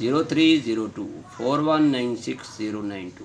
030241969092।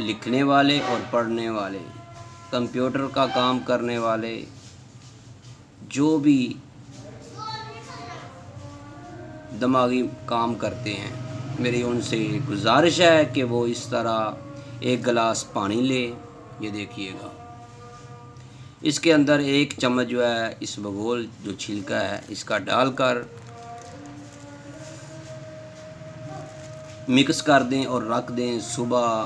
لکھنے والے اور پڑھنے والے، کمپیوٹر کا کام کرنے والے، جو بھی دماغی کام کرتے ہیں، میری ان سے گزارش ہے کہ وہ اس طرح ایک گلاس پانی لے. یہ دیکھیے گا، اس کے اندر ایک چمچ جو ہے اسبگول جو چھلکا ہے اس کا ڈال کر مکس کر دیں اور رکھ دیں. صبح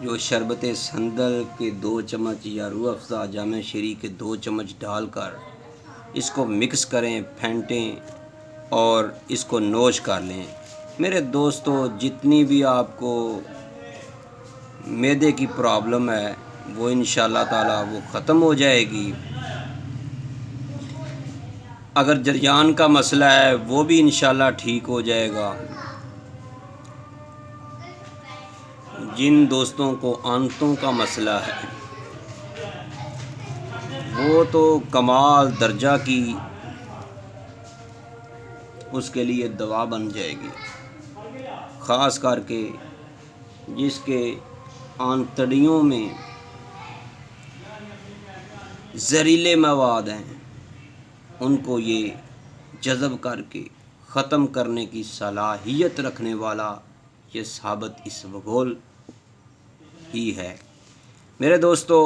جو شربت سندل کے 2 چمچ یا روح افزا جامع شیری کے 2 چمچ ڈال کر اس کو مکس کریں، پھینٹیں اور اس کو نوش کر لیں. میرے دوستو، جتنی بھی آپ کو معدے کی پرابلم ہے وہ انشاءاللہ تعالی وہ ختم ہو جائے گی. اگر جریان کا مسئلہ ہے وہ بھی انشاءاللہ ٹھیک ہو جائے گا. جن دوستوں کو آنتوں کا مسئلہ ہے وہ تو کمال درجہ کی اس کے لیے دوا بن جائے گی. خاص کر کے جس کے آنتڑیوں میں زہریلے مواد ہیں ان کو یہ جذب کر کے ختم کرنے کی صلاحیت رکھنے والا یہ ثابت اسبگول ہی ہے. میرے دوستو،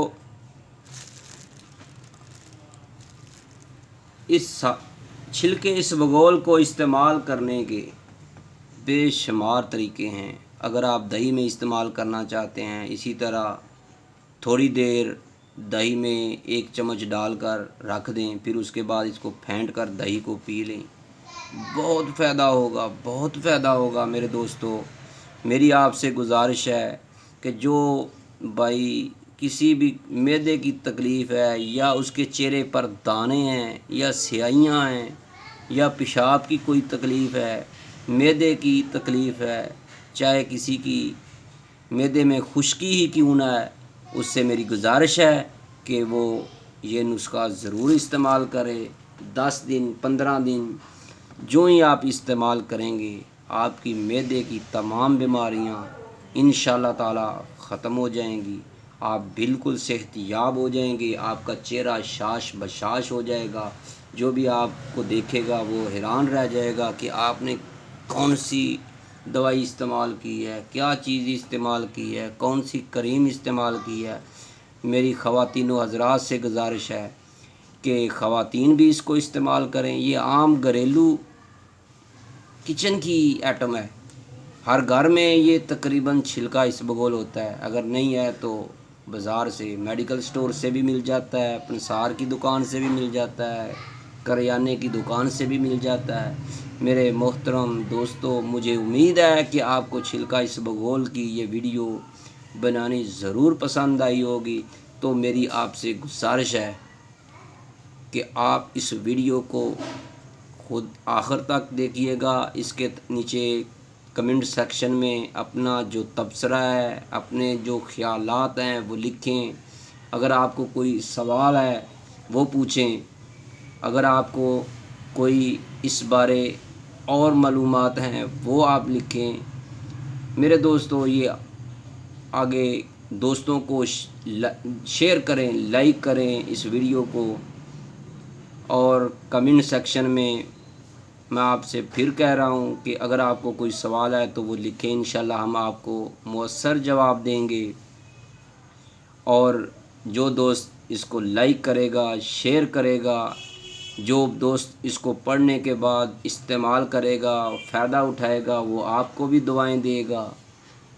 اس چھلکے اسبگول کو استعمال کرنے کے بے شمار طریقے ہیں. اگر آپ دہی میں استعمال کرنا چاہتے ہیں، اسی طرح تھوڑی دیر دہی میں 1 چمچ ڈال کر رکھ دیں، پھر اس کے بعد اس کو پھینٹ کر دہی کو پی لیں. بہت فائدہ ہوگا، بہت فائدہ ہوگا. میرے دوستو، میری آپ سے گزارش ہے کہ جو بھائی کسی بھی معدے کی تکلیف ہے یا اس کے چہرے پر دانے ہیں یا سیاہیاں ہیں یا پیشاب کی کوئی تکلیف ہے، معدے کی تکلیف ہے، چاہے کسی کی معدے میں خشکی ہی کیوں نہ ہے، اس سے میری گزارش ہے کہ وہ یہ نسخہ ضرور استعمال کرے. 10 دن 15 دن جو ہی آپ استعمال کریں گے آپ کی معدے کی تمام بیماریاں انشاءاللہ تعالی ختم ہو جائیں گی. آپ بالکل صحت یاب ہو جائیں گے. آپ کا چہرہ شاش بشاش ہو جائے گا. جو بھی آپ کو دیکھے گا وہ حیران رہ جائے گا کہ آپ نے کون سی دوائی استعمال کی ہے، کیا چیز استعمال کی ہے، کون سی کریم استعمال کی ہے. میری خواتین و حضرات سے گزارش ہے کہ خواتین بھی اس کو استعمال کریں. یہ عام گھریلو کچن کی آئٹم ہے. ہر گھر میں یہ تقریباً چھلکا اسبگول ہوتا ہے. اگر نہیں ہے تو بازار سے، میڈیکل سٹور سے بھی مل جاتا ہے، پنسار کی دکان سے بھی مل جاتا ہے، کریانے کی دکان سے بھی مل جاتا ہے. میرے محترم دوستو، مجھے امید ہے کہ آپ کو چھلکا اسبگول کی یہ ویڈیو بنانی ضرور پسند آئی ہوگی. تو میری آپ سے گزارش ہے کہ آپ اس ویڈیو کو خود آخر تک دیکھیے گا. اس کے نیچے کمنٹ سیکشن میں اپنا جو تبصرہ ہے، اپنے جو خیالات ہیں وہ لکھیں. اگر آپ کو کوئی سوال ہے وہ پوچھیں. اگر آپ کو کوئی اس بارے اور معلومات ہیں وہ آپ لکھیں. میرے دوستو، یہ آگے دوستوں کو شیئر کریں، لائک کریں اس ویڈیو کو. اور کمنٹ سیکشن میں آپ سے پھر کہہ رہا ہوں کہ اگر آپ کو کوئی سوال ہے تو وہ لکھیں. انشاءاللہ ہم آپ کو مؤثر جواب دیں گے. اور جو دوست اس کو لائک کرے گا، شیئر کرے گا، جو دوست اس کو پڑھنے کے بعد استعمال کرے گا، فائدہ اٹھائے گا، وہ آپ کو بھی دعائیں دے گا.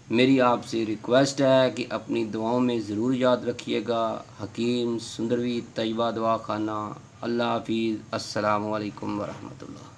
میری آپ سے ریکویسٹ ہے کہ اپنی دعاؤں میں ضرور یاد رکھیے گا. حکیم سندروی طیبہ دعا خانہ. اللہ حافظ. السلام علیکم ورحمۃ اللہ.